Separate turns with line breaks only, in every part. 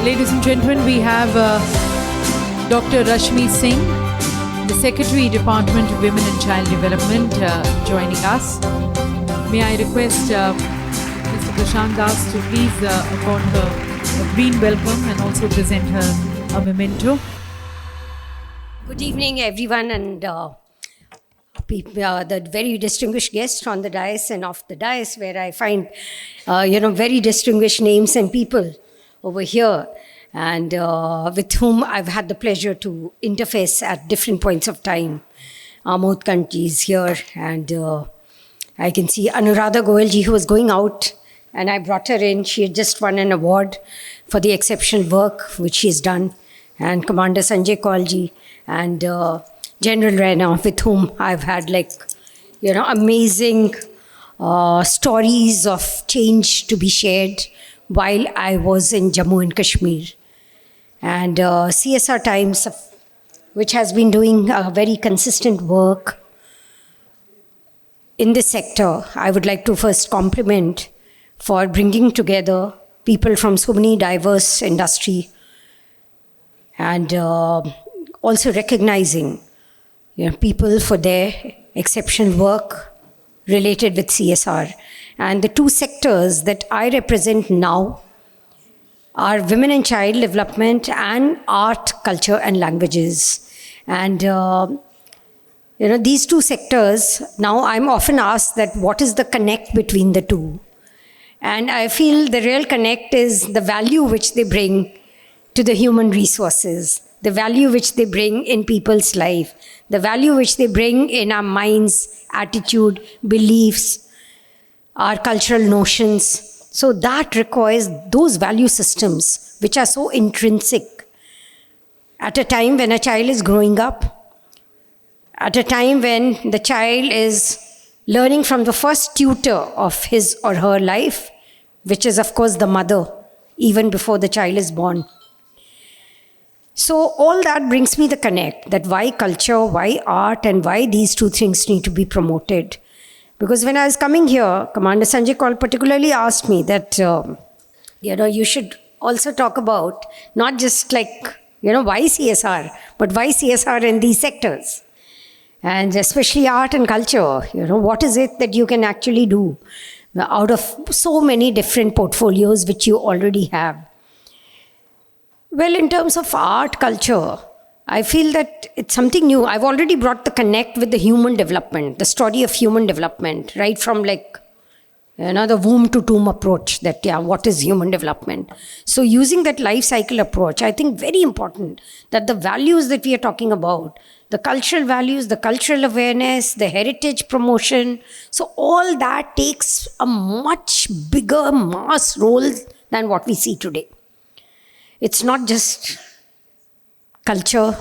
Ladies and gentlemen, we have Dr. Rashmi Singh, the Secretary, Department of Women and Child Development, joining us. May I request Mr. Prashant Das to please accord her a green welcome and also present her a memento.
Good evening, everyone, and the very distinguished guests on the dais and off the dais, where I find, very distinguished names and people over here, and with whom I've had the pleasure to interface at different points of time. Amod Kanti is here, and I can see Anuradha Goyalji, who was going out, and I brought her in. She had just won an award for the exceptional work which she's done, and Commander Sanjay Kaulji, and General Raina, with whom I've had amazing stories of change to be shared while I was in Jammu and Kashmir. And CSR Times, which has been doing very consistent work in this sector, I would like to first compliment for bringing together people from so many diverse industry, and also recognizing people for their exceptional work related with CSR. And the two sectors that I represent now are women and child development and art, culture and languages. And these two sectors, now I'm often asked that what is the connect between the two? And I feel the real connect is the value which they bring to the human resources, the value which they bring in people's life, the value which they bring in our minds, attitude, beliefs, our cultural notions. So that requires those value systems which are so intrinsic at a time when a child is growing up, at a time when the child is learning from the first tutor of his or her life, which is of course the mother, even before the child is born. So all that brings me the connect, that why culture, why art, and why these two things need to be promoted. Because when I was coming here, Commander Sanjay Kaul particularly asked me that, you should also talk about not just why CSR, but why CSR in these sectors. And especially art and culture, what is it that you can actually do out of so many different portfolios which you already have? Well, in terms of art, culture, I feel that it's something new. I've already brought the connect with the human development, the story of human development, right from the womb to tomb approach, that, what is human development? So using that life cycle approach, I think very important that the values that we are talking about, the cultural values, the cultural awareness, the heritage promotion, so all that takes a much bigger mass role than what we see today. It's not just culture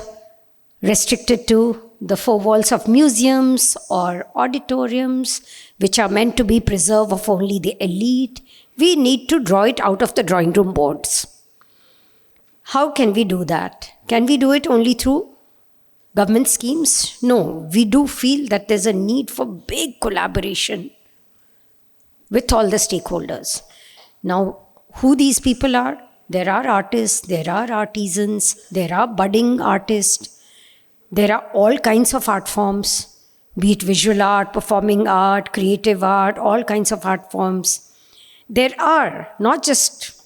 restricted to the four walls of museums or auditoriums, which are meant to be preserved of only the elite. We need to draw it out of the drawing room boards. How can we do that? Can we do it only through government schemes? No, we do feel that there's a need for big collaboration with all the stakeholders. Now, who these people are? There are artists, there are artisans, there are budding artists, there are all kinds of art forms, be it visual art, performing art, creative art, all kinds of art forms. There are, not just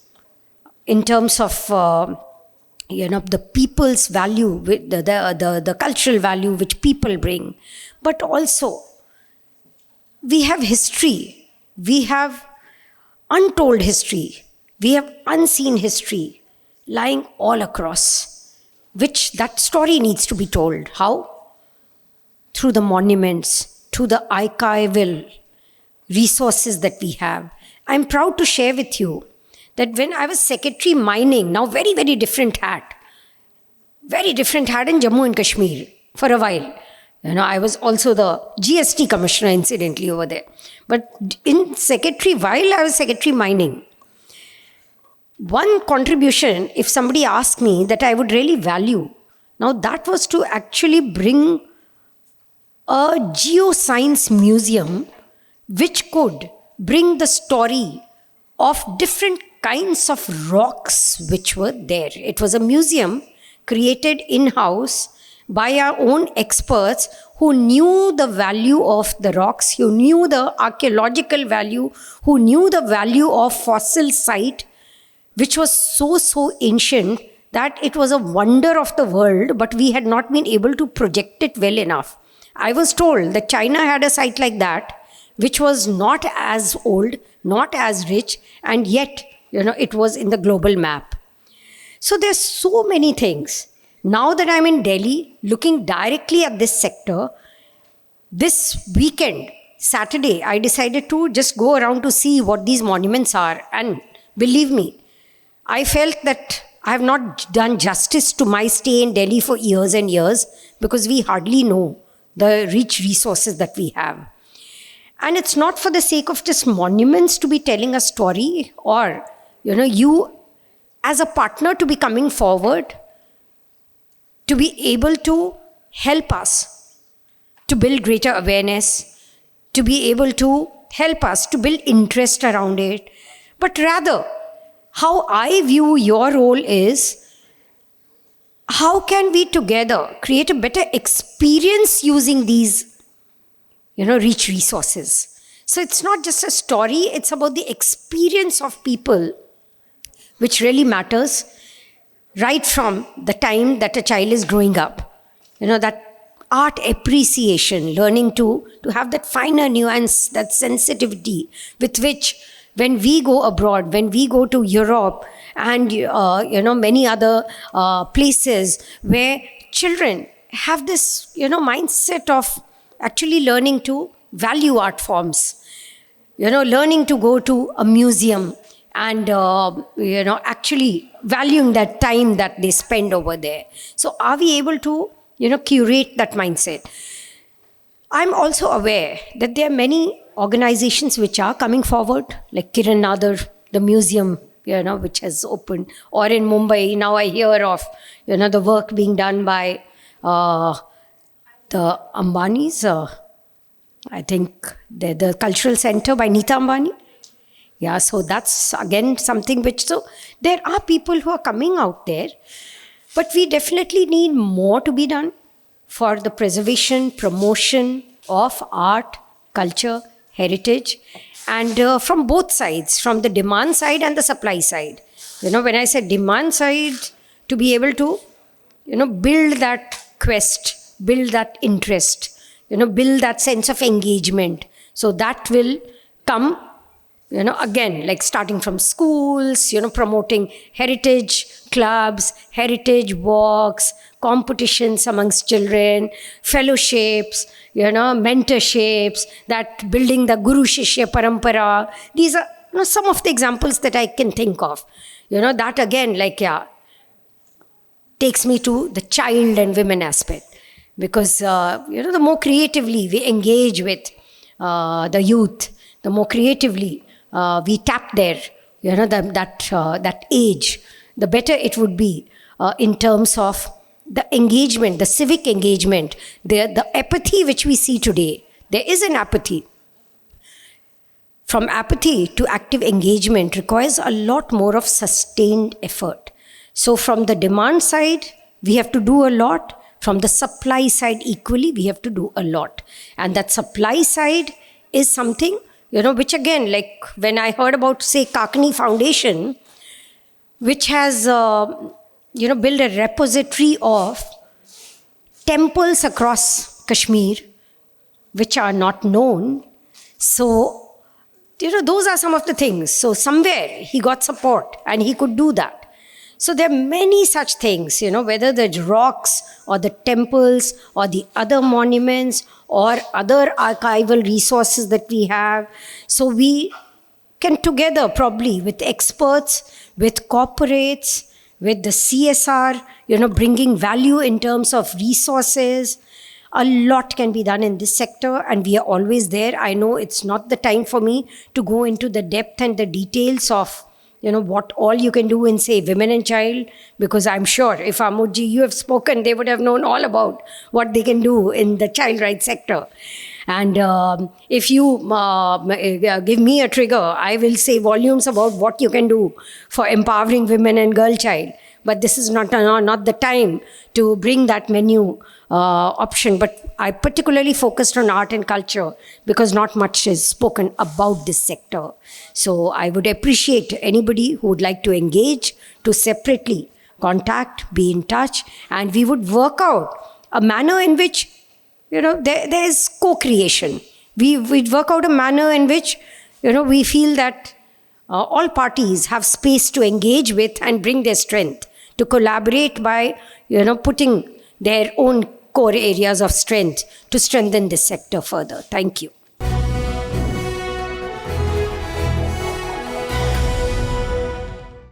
in terms of, the people's value, the cultural value which people bring, but also we have history, we have untold history. We have unseen history lying all across, which that story needs to be told. How? Through the monuments, through the archival resources that we have. I'm proud to share with you that when I was Secretary Mining, now very, very different hat in Jammu and Kashmir for a while. I was also the GST Commissioner, incidentally, over there. But while I was Secretary Mining, one contribution, if somebody asked me, that I would really value, now that was to actually bring a geoscience museum which could bring the story of different kinds of rocks which were there. It was a museum created in-house by our own experts who knew the value of the rocks, who knew the archaeological value, who knew the value of fossil site, which was so ancient that it was a wonder of the world, but we had not been able to project it well enough. I was told that China had a site like that, which was not as old, not as rich, and yet, it was in the global map. So there's so many things. Now that I'm in Delhi, looking directly at this sector, this weekend, Saturday, I decided to just go around to see what these monuments are. And believe me, I felt that I have not done justice to my stay in Delhi for years and years, because we hardly know the rich resources that we have. And it's not for the sake of just monuments to be telling a story, or, you as a partner to be coming forward, to be able to help us to build greater awareness, to be able to help us to build interest around it. But rather, how I view your role is, how can we together create a better experience using these, rich resources? So it's not just a story, it's about the experience of people, which really matters right from the time that a child is growing up. That art appreciation, learning to have that finer nuance, that sensitivity with which, when we go abroad, when we go to Europe and, many other places where children have this, mindset of actually learning to value art forms, learning to go to a museum and, actually valuing that time that they spend over there. So are we able to, curate that mindset? I'm also aware that there are many organizations which are coming forward, like Kiran Nadar, the museum, which has opened, or in Mumbai, now I hear of, the work being done by the Ambanis, I think the cultural center by Neeta Ambani. Yeah, so that's again something which, so there are people who are coming out there, but we definitely need more to be done for the preservation, promotion of art, culture, heritage, and from both sides, from the demand side and the supply side. When I say demand side, to be able to, build that quest, build that interest, build that sense of engagement. So that will come, again, like starting from schools, promoting heritage clubs, heritage walks, competitions amongst children, fellowships, mentorships, that building the Guru Shishya Parampara. These are some of the examples that I can think of. That again, takes me to the child and women aspect. Because, the more creatively we engage with the youth, the more creatively we tap there, that age, the better it would be in terms of the engagement, the civic engagement, the apathy which we see today. There is an apathy. From apathy to active engagement requires a lot more of sustained effort. So from the demand side, we have to do a lot. From the supply side equally, we have to do a lot. And that supply side is something, which again, like when I heard about, say, Kakani Foundation, which has, built a repository of temples across Kashmir, which are not known. So, those are some of the things. So somewhere he got support and he could do that. So there are many such things, whether the rocks or the temples or the other monuments or other archival resources that we have. So we can together probably with experts, with corporates, with the CSR, bringing value in terms of resources. A lot can be done in this sector and we are always there. I know it's not the time for me to go into the depth and the details of what all you can do in, say, women and child, because I'm sure if Amodji, you have spoken, they would have known all about what they can do in the child rights sector. And if you give me a trigger, I will say volumes about what you can do for empowering women and girl child. But this is not the time to bring that menu option. But I particularly focused on art and culture because not much is spoken about this sector. So I would appreciate anybody who would like to engage to separately contact, be in touch, and we would work out a manner in which, there is co-creation. We'd work out a manner in which, we feel that all parties have space to engage with and bring their strength, to collaborate by, putting their own core areas of strength to strengthen this sector further. Thank you.